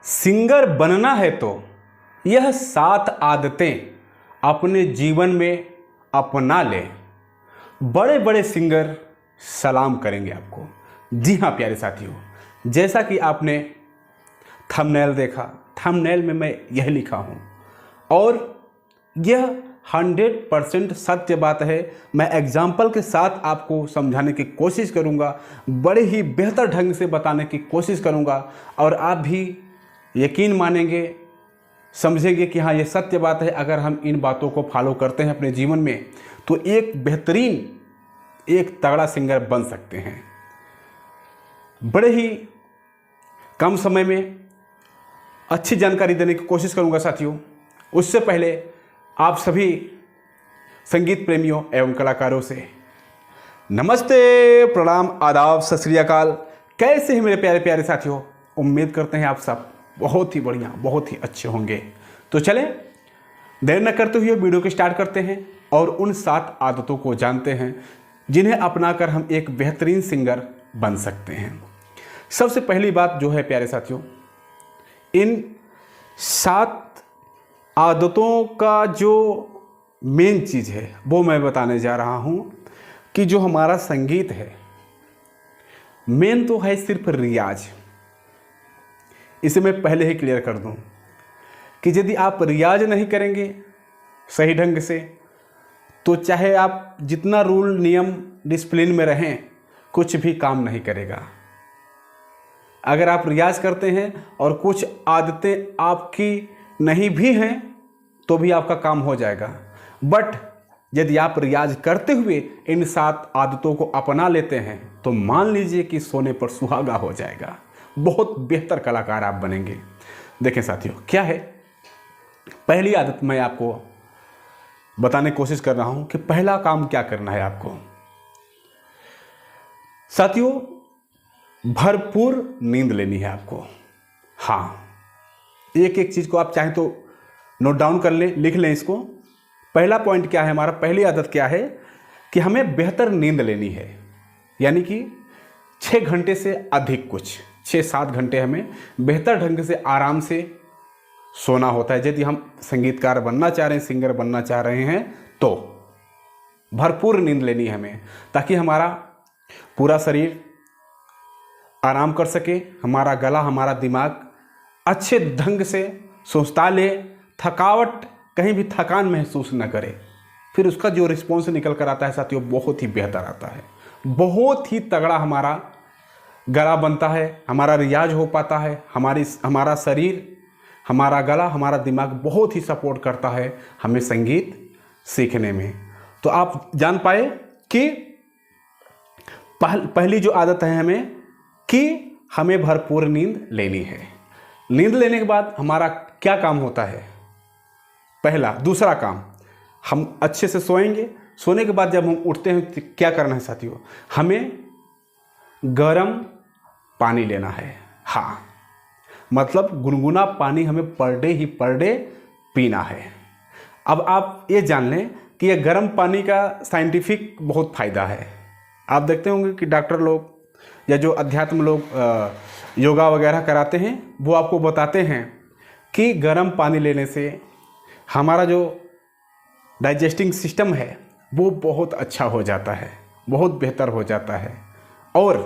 Singer बनना है तो यह 7 आदतें अपने जीवन में अपना ले। बड़े बड़े सिंगर सलाम करेंगे आपको। जी हाँ प्यारे साथियों, जैसा कि आपने थंबनेल देखा, थंबनेल में मैं यह लिखा हूँ और यह 100% सत्य बात है। मैं एग्जाम्पल के साथ आपको समझाने की कोशिश करूँगा, बड़े ही बेहतर ढंग से बताने की कोशिश करूँगा और आप भी यकीन मानेंगे, समझेंगे कि हाँ ये सत्य बात है। अगर हम इन बातों को फॉलो करते हैं अपने जीवन में तो एक बेहतरीन, एक तगड़ा सिंगर बन सकते हैं। बड़े ही कम समय में अच्छी जानकारी देने की कोशिश करूंगा साथियों। उससे पहले आप सभी संगीत प्रेमियों एवं कलाकारों से नमस्ते, प्रणाम, आदाब, सत श्री अकाल। कैसे हैं मेरे प्यारे प्यारे साथियों? उम्मीद करते हैं आप सब बहुत ही बढ़िया, बहुत ही अच्छे होंगे। तो चलें देर न करते हुए वीडियो को स्टार्ट करते हैं और उन 7 आदतों को जानते हैं जिन्हें अपनाकर हम एक बेहतरीन सिंगर बन सकते हैं। सबसे पहली बात जो है प्यारे साथियों, इन 7 आदतों का जो मेन चीज़ है वो मैं बताने जा रहा हूँ कि जो हमारा संगीत है, मेन तो है सिर्फ रियाज। इसे मैं पहले ही क्लियर कर दूं कि यदि आप रियाज नहीं करेंगे सही ढंग से तो चाहे आप जितना रूल नियम डिसिप्लिन में रहें, कुछ भी काम नहीं करेगा। अगर आप रियाज करते हैं और कुछ आदतें आपकी नहीं भी हैं तो भी आपका काम हो जाएगा। बट यदि आप रियाज करते हुए इन 7 आदतों को अपना लेते हैं तो मान लीजिए कि सोने पर सुहागा हो जाएगा। बहुत बेहतर कलाकार आप बनेंगे। देखें साथियों, क्या है पहली आदत, मैं आपको बताने की कोशिश कर रहा हूं कि पहला काम क्या करना है आपको। साथियों, भरपूर नींद लेनी है आपको। हाँ, एक एक चीज को आप चाहें तो नोट डाउन कर लें, लिख लें इसको। पहला पॉइंट क्या है हमारा, पहली आदत क्या है कि हमें बेहतर नींद लेनी है। यानी कि 6 घंटे से अधिक, कुछ 6-7 घंटे हमें बेहतर ढंग से आराम से सोना होता है। यदि हम संगीतकार बनना चाह रहे हैं, सिंगर बनना चाह रहे हैं तो भरपूर नींद लेनी है हमें, ताकि हमारा पूरा शरीर आराम कर सके, हमारा गला, हमारा दिमाग अच्छे ढंग से सोचता ले, थकावट, कहीं भी थकान महसूस न करे। फिर उसका जो रिस्पॉन्स निकल कर आता है साथियों, बहुत ही बेहतर आता है। बहुत ही तगड़ा हमारा गला बनता है, हमारा रियाज हो पाता है, हमारा शरीर, हमारा गला, हमारा दिमाग बहुत ही सपोर्ट करता है हमें संगीत सीखने में। तो आप जान पाए कि पहली जो आदत है हमें कि हमें भरपूर नींद लेनी है। नींद लेने के बाद हमारा क्या काम होता है? दूसरा काम, हम अच्छे से सोएंगे। सोने के बाद जब हम उठते हैं तो क्या करना है साथियों, हमें गर्म पानी लेना है। हाँ, मतलब गुनगुना पानी हमें पर डे पीना है। अब आप ये जान लें कि यह गर्म पानी का साइंटिफिक बहुत फ़ायदा है। आप देखते होंगे कि डॉक्टर लोग या जो अध्यात्म लोग योगा वगैरह कराते हैं वो आपको बताते हैं कि गर्म पानी लेने से हमारा जो डाइजेस्टिंग सिस्टम है वो बहुत अच्छा हो जाता है, बहुत बेहतर हो जाता है। और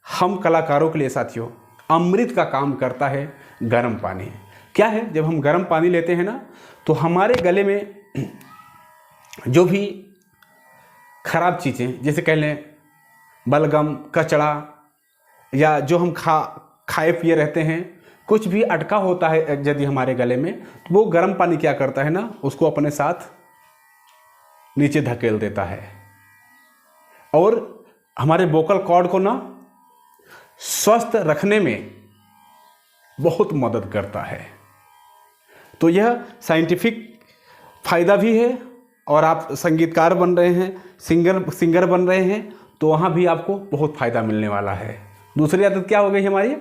हम कलाकारों के लिए साथियों अमृत का काम करता है गर्म पानी। क्या है, जब हम गर्म पानी लेते हैं ना तो हमारे गले में जो भी खराब चीज़ें, जैसे कह लें बलगम, कचड़ा, या जो हम खाए पिए रहते हैं, कुछ भी अटका होता है यदि हमारे गले में, तो वो गर्म पानी क्या करता है ना, उसको अपने साथ नीचे धकेल देता है और हमारे वोकल कॉर्ड को ना स्वस्थ रखने में बहुत मदद करता है। तो यह साइंटिफिक फायदा भी है। और आप संगीतकार बन रहे हैं, सिंगर बन रहे हैं तो वहाँ भी आपको बहुत फ़ायदा मिलने वाला है। दूसरी आदत क्या हो गई हमारी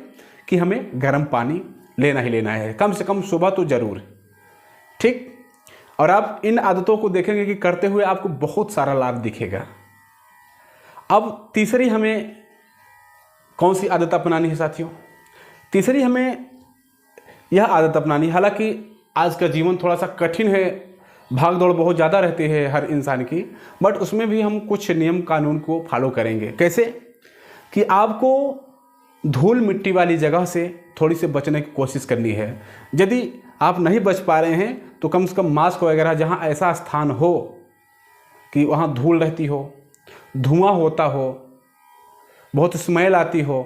कि हमें गर्म पानी लेना ही लेना है, कम से कम सुबह तो ज़रूर। ठीक, और आप इन आदतों को देखेंगे कि करते हुए आपको बहुत सारा लाभ दिखेगा। अब तीसरी हमें कौन सी आदत अपनानी है साथियों? तीसरी हमें यह आदत अपनानी। हालांकि आज का जीवन थोड़ा सा कठिन है, भाग दौड़ बहुत ज़्यादा रहती है हर इंसान की, बट उसमें भी हम कुछ नियम कानून को फॉलो करेंगे। कैसे कि आपको धूल मिट्टी वाली जगह से थोड़ी सी बचने की कोशिश करनी है। यदि आप नहीं बच पा रहे हैं तो कम से कम मास्क वगैरह, जहाँ ऐसा स्थान हो कि वहाँ धूल रहती हो, धुआं होता हो, बहुत स्मेल आती हो,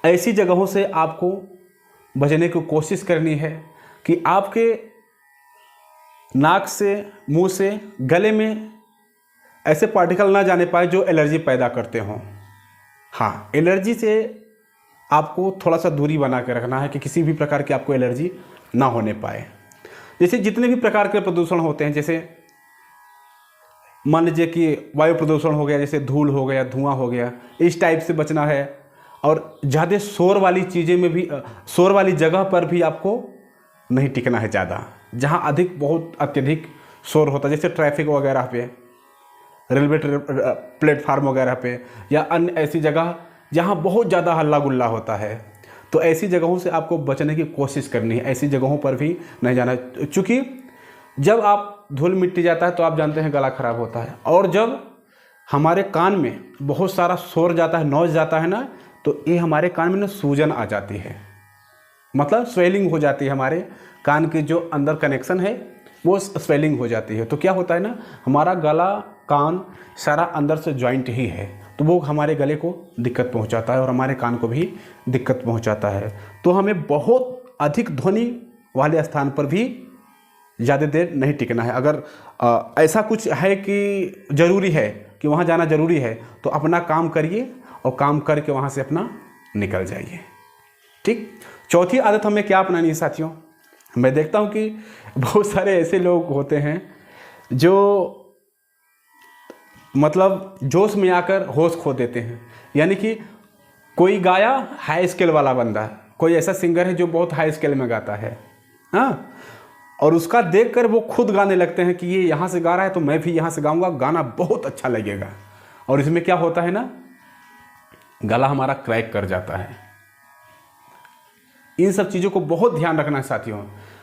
ऐसी जगहों से आपको बचने की कोशिश करनी है कि आपके नाक से, मुंह से, गले में ऐसे पार्टिकल ना जाने पाए जो एलर्जी पैदा करते हों। हाँ, एलर्जी से आपको थोड़ा सा दूरी बना के रखना है कि किसी भी प्रकार की आपको एलर्जी ना होने पाए। जैसे जितने भी प्रकार के प्रदूषण होते हैं, जैसे मान लीजिए कि वायु प्रदूषण हो गया, जैसे धूल हो गया, धुआं हो गया, इस टाइप से बचना है। और ज़्यादा शोर वाली चीज़ें में भी, शोर वाली जगह पर भी आपको नहीं टिकना है ज़्यादा, जहाँ बहुत अत्यधिक शोर होता है, जैसे ट्रैफिक वगैरह पे, रेलवे प्लेटफार्म वगैरह पे, या अन्य ऐसी जगह जहाँ बहुत ज़्यादा हल्ला गुल्ला होता है। तो ऐसी जगहों से आपको बचने की कोशिश करनी है, ऐसी जगहों पर भी नहीं जाना। चूँकि जब आप धूल मिट्टी जाता है तो आप जानते हैं गला खराब होता है, और जब हमारे कान में बहुत सारा शोर जाता है, नॉइज जाता है ना, तो ये हमारे कान में ना सूजन आ जाती है, मतलब स्वेलिंग हो जाती है। हमारे कान के जो अंदर कनेक्शन है वो स्वेलिंग हो जाती है। तो क्या होता है ना, हमारा गला कान सारा अंदर से जॉइंट ही है, तो वो हमारे गले को दिक्कत पहुंचाता है और हमारे कान को भी दिक्कत पहुंचाता है। तो हमें बहुत अधिक ध्वनि वाले स्थान पर भी ज़्यादा देर नहीं टिकना है। अगर ऐसा कुछ है कि ज़रूरी है कि वहाँ जाना ज़रूरी है, तो अपना काम करिए और काम करके वहाँ से अपना निकल जाइए। ठीक। चौथी आदत हमें क्या अपनानी है साथियों? मैं देखता हूँ कि बहुत सारे ऐसे लोग होते हैं जो मतलब जोश में आकर होश खो देते हैं। यानी कि कोई गाया हाई स्केल वाला बंदा, कोई ऐसा सिंगर है जो बहुत हाई स्केल में गाता है, हाँ, और उसका देखकर वो खुद गाने लगते हैं कि ये यहाँ से गा रहा है तो मैं भी यहाँ से गाऊंगा, गाना बहुत अच्छा लगेगा। और इसमें क्या होता है ना, गला हमारा क्रैक कर जाता है। इन सब चीज़ों को बहुत ध्यान रखना है साथियों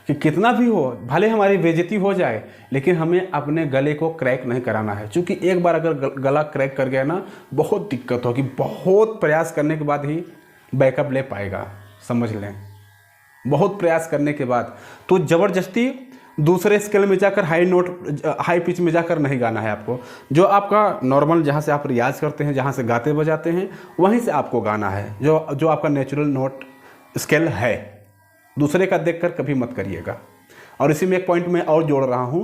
कि कितना भी हो, भले हमारी बेइज्जती हो जाए, लेकिन हमें अपने गले को क्रैक नहीं कराना है। क्योंकि एक बार अगर गला क्रैक कर गया ना, बहुत दिक्कत होगी। बहुत प्रयास करने के बाद ही बैकअप ले पाएगा, समझ लें, बहुत प्रयास करने के बाद। तो ज़बरदस्ती दूसरे स्केल में जाकर हाई पिच में जाकर नहीं गाना है आपको। जो आपका नॉर्मल, जहाँ से आप रियाज करते हैं, जहाँ से गाते बजाते हैं, वहीं से आपको गाना है, जो आपका नेचुरल नोट स्केल है। दूसरे का देखकर कभी मत करिएगा। और इसी में एक पॉइंट मैं और जोड़ रहा हूँ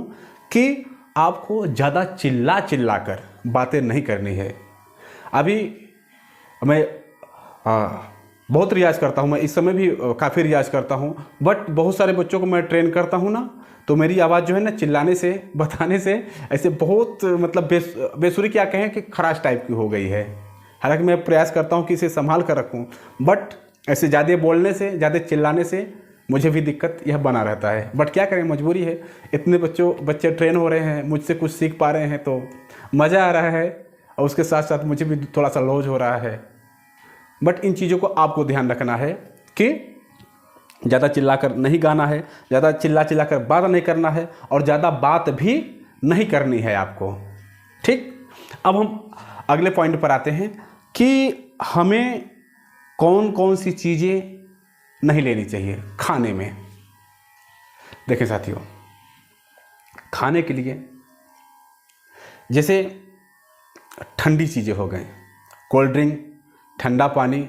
कि आपको ज़्यादा चिल्ला कर बातें नहीं करनी है। अभी मैं बहुत रियाज करता हूँ, मैं इस समय भी काफ़ी रियाज करता हूँ, बट बहुत सारे बच्चों को मैं ट्रेन करता हूँ ना, तो मेरी आवाज़ जो है ना, चिल्लाने से, बताने से ऐसे बहुत मतलब बेसुरी क्या कहें कि खराश टाइप की हो गई है। हालांकि मैं प्रयास करता हूँ कि इसे संभाल कर रखूँ, बट ऐसे ज़्यादा बोलने से, ज़्यादा चिल्लाने से मुझे भी दिक्कत यह बना रहता है। बट क्या करें, मजबूरी है। इतने बच्चे ट्रेन हो रहे हैं, मुझसे कुछ सीख पा रहे हैं, तो मज़ा आ रहा है, और उसके साथ साथ मुझे भी थोड़ा सा लॉस हो रहा है। बट इन चीज़ों को आपको ध्यान रखना है कि ज़्यादा चिल्लाकर नहीं गाना है, ज़्यादा चिल्लाकर बात नहीं करना है, और ज़्यादा बात भी नहीं करनी है आपको। ठीक। अब हम अगले पॉइंट पर आते हैं कि हमें कौन कौन सी चीज़ें नहीं लेनी चाहिए खाने में। देखें साथियों, खाने के लिए जैसे ठंडी चीज़ें हो गई, कोल्ड ड्रिंक, ठंडा पानी,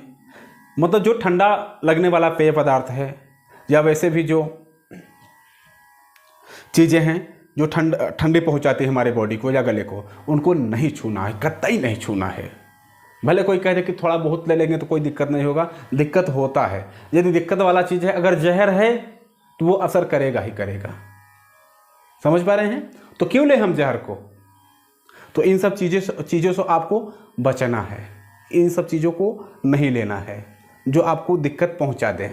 मतलब जो ठंडा लगने वाला पेय पदार्थ है, या वैसे भी जो चीज़ें हैं जो ठंडी पहुंचाती है हमारे बॉडी को या गले को, उनको नहीं छूना है, कतई नहीं छूना है। भले कोई कह दे कि थोड़ा बहुत ले लेंगे तो कोई दिक्कत नहीं होगा, दिक्कत होता है। यदि दिक्कत वाला चीज़ है, अगर जहर है तो वो असर करेगा ही करेगा। समझ पा रहे हैं? तो क्यों ले हम जहर को? तो इन सब चीज़ों से आपको बचना है, इन सब चीज़ों को नहीं लेना है जो आपको दिक्कत पहुंचा दें।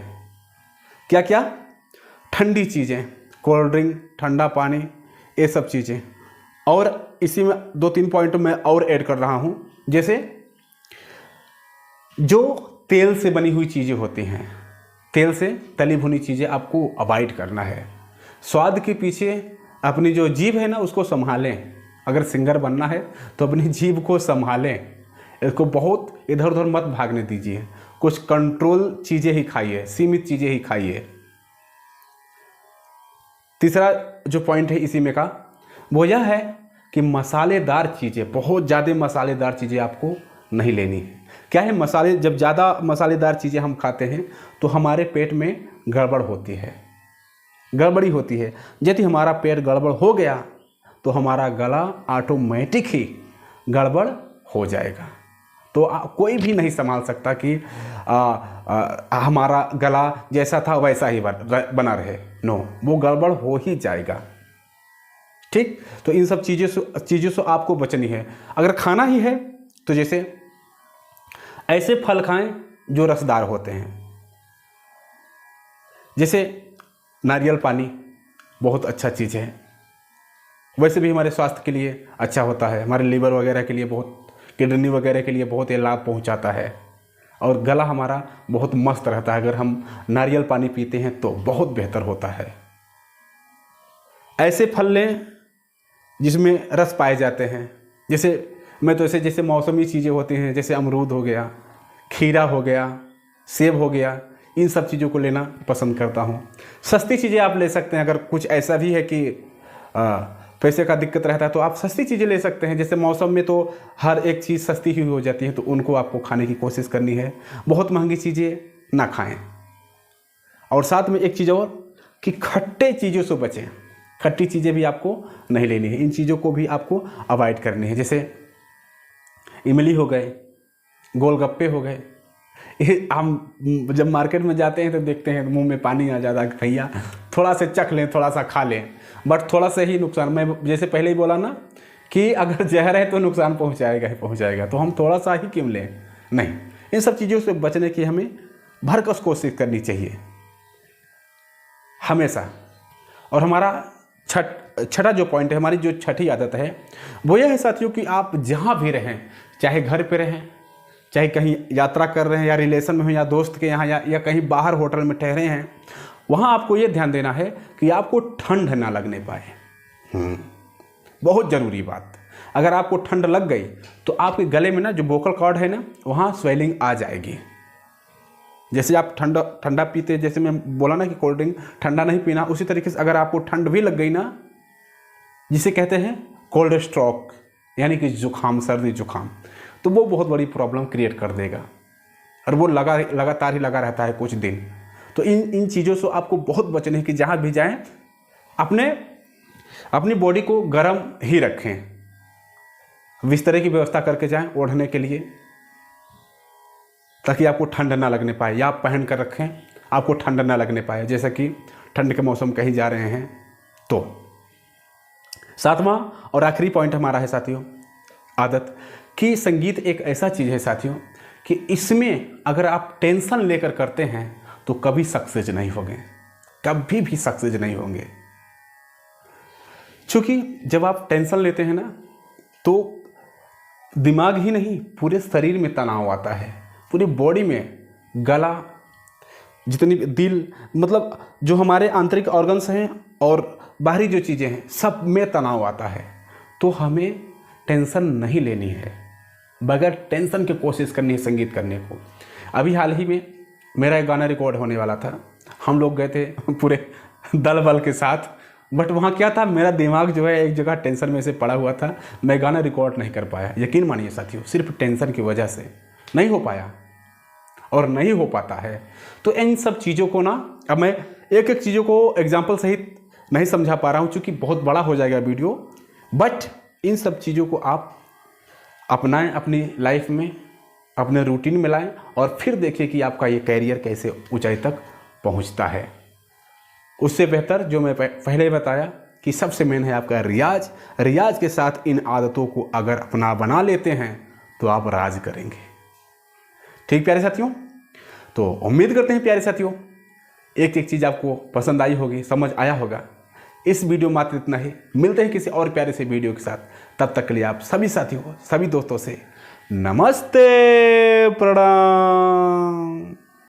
क्या क्या? ठंडी चीज़ें, कोल्ड ड्रिंक, ठंडा पानी, ये सब चीज़ें। और इसी में 2-3 पॉइंट मैं और ऐड कर रहा हूं, जैसे जो तेल से बनी हुई चीज़ें होती हैं, तेल से तली भुनी चीज़ें आपको अवॉइड करना है। स्वाद के पीछे अपनी जो जीभ है ना उसको संभालें। अगर सिंगर बनना है तो अपनी जीभ को संभालें, इसको बहुत इधर उधर मत भागने दीजिए। कुछ कंट्रोल चीज़ें ही खाइए, सीमित चीज़ें ही खाइए। तीसरा जो पॉइंट है इसी में का वो यह है कि मसालेदार चीज़ें, बहुत ज़्यादा मसालेदार चीज़ें आपको नहीं लेनी है। क्या है, मसाले जब ज़्यादा मसालेदार चीज़ें हम खाते हैं तो हमारे पेट में गड़बड़ होती है, गड़बड़ी होती है। यदि हमारा पेट गड़बड़ हो गया तो हमारा गला ऑटोमेटिक ही गड़बड़ हो जाएगा। तो कोई भी नहीं संभाल सकता कि हमारा गला जैसा था वैसा ही बना रहे। नो, वो गड़बड़ हो ही जाएगा। ठीक, तो इन सब चीज़ों से आपको बचनी है। अगर खाना ही है तो जैसे ऐसे फल खाएं जो रसदार होते हैं, जैसे नारियल पानी बहुत अच्छा चीज़ है, वैसे भी हमारे स्वास्थ्य के लिए अच्छा होता है, हमारे लीवर वगैरह के लिए बहुत, किडनी वगैरह के लिए बहुत ही लाभ पहुंचाता है और गला हमारा बहुत मस्त रहता है। अगर हम नारियल पानी पीते हैं तो बहुत बेहतर होता है। ऐसे फल लें जिसमें रस पाए जाते हैं, जैसे मौसमी चीज़ें होती हैं, जैसे अमरूद हो गया, खीरा हो गया, सेब हो गया, इन सब चीज़ों को लेना पसंद करता हूँ। सस्ती चीज़ें आप ले सकते हैं। अगर कुछ ऐसा भी है कि पैसे का दिक्कत रहता है तो आप सस्ती चीज़ें ले सकते हैं। जैसे मौसम में तो हर एक चीज़ सस्ती ही हो जाती है, तो उनको आपको खाने की कोशिश करनी है। बहुत महंगी चीज़ें ना खाएं। और साथ में एक चीज़ और कि खट्टे चीज़ों से बचें। खट्टी चीज़ें भी आपको नहीं लेनी है, इन चीज़ों को भी आपको अवॉइड करनी है। जैसे इमली हो गए, गोलगप्पे हो गए। हम जब मार्केट में जाते हैं तो देखते हैं मुंह में पानी आ जाता है, भैया थोड़ा सा चख लें, थोड़ा सा खा लें, बट थोड़ा सा ही नुकसान। मैं जैसे पहले ही बोला ना कि अगर जहर है तो नुकसान पहुंचाएगा ही पहुंचाएगा, तो हम थोड़ा सा ही क्यों लें। नहीं, इन सब चीज़ों से बचने की हमें भरकस कोशिश करनी चाहिए हमेशा। और हमारा छठा जो पॉइंट है, हमारी जो छठी आदत है वो यह है साथियों कि आप जहाँ भी रहें, चाहे घर पे रहें, चाहे कहीं यात्रा कर रहे हैं या रिलेशन में हो या दोस्त के यहाँ या कहीं बाहर होटल में ठहरे हैं, वहाँ आपको ये ध्यान देना है कि आपको ठंड ना लगने पाए। बहुत ज़रूरी बात। अगर आपको ठंड लग गई तो आपके गले में ना जो वोकल कॉर्ड है ना वहाँ स्वेलिंग आ जाएगी। जैसे आप ठंडा पीते, जैसे मैं बोला ना कि कोल्ड ड्रिंक ठंडा नहीं पीना, उसी तरीके से अगर आपको ठंड भी लग गई ना, जिसे कहते हैं कोल्ड स्ट्रोक, यानी कि जुकाम, सर्दी जुकाम, तो वो बहुत बड़ी प्रॉब्लम क्रिएट कर देगा और वो लगातार ही लगा रहता है कुछ दिन। तो इन चीज़ों से आपको बहुत बचना है कि जहाँ भी जाएं अपनी बॉडी को गर्म ही रखें। बिस्तर की व्यवस्था करके जाएं ओढ़ने के लिए, ताकि आपको ठंड ना लगने पाए, या आप पहन कर रखें आपको ठंड ना लगने पाए, जैसा कि ठंड के मौसम कहीं जा रहे हैं तो। सातवां और आखिरी पॉइंट हमारा है साथियों आदत, कि संगीत एक ऐसा चीज़ है साथियों कि इसमें अगर आप टेंशन लेकर करते हैं तो कभी सक्सेस नहीं होंगे, कभी भी सक्सेस नहीं होंगे। क्योंकि जब आप टेंशन लेते हैं ना तो दिमाग ही नहीं पूरे शरीर में तनाव आता है, पूरी बॉडी में, गला, जितनी दिल, मतलब जो हमारे आंतरिक ऑर्गन्स हैं और बाहरी जो चीज़ें हैं सब में तनाव आता है। तो हमें टेंशन नहीं लेनी है, बगैर टेंशन की कोशिश करनी है संगीत करने को। अभी हाल ही में मेरा एक गाना रिकॉर्ड होने वाला था, हम लोग गए थे पूरे दल बल के साथ, बट वहाँ क्या था, मेरा दिमाग जो है एक जगह टेंशन में से पड़ा हुआ था, मैं गाना रिकॉर्ड नहीं कर पाया। यकीन मानिए साथियों, सिर्फ टेंशन की वजह से नहीं हो पाया और नहीं हो पाता है। तो इन सब चीज़ों को ना, अब मैं एक एक चीज़ों को एग्जाम्पल सहित नहीं समझा पा रहा हूँ क्योंकि बहुत बड़ा हो जाएगा वीडियो, बट इन सब चीज़ों को आप अपनाएं अपनी लाइफ में, अपने रूटीन में लाएं और फिर देखिए कि आपका ये कैरियर कैसे ऊंचाई तक पहुंचता है। उससे बेहतर जो मैं पहले बताया कि सबसे मेन है आपका रियाज। रियाज के साथ इन आदतों को अगर अपना बना लेते हैं तो आप राज करेंगे। ठीक प्यारे साथियों, तो उम्मीद करते हैं प्यारे साथियों एक एक चीज़ आपको पसंद आई होगी, समझ आया होगा। इस वीडियो मात्र इतना ही, मिलते हैं किसी और प्यारे से वीडियो के साथ। तब तक के लिए आप सभी साथियों, सभी दोस्तों से नमस्ते, प्रणाम।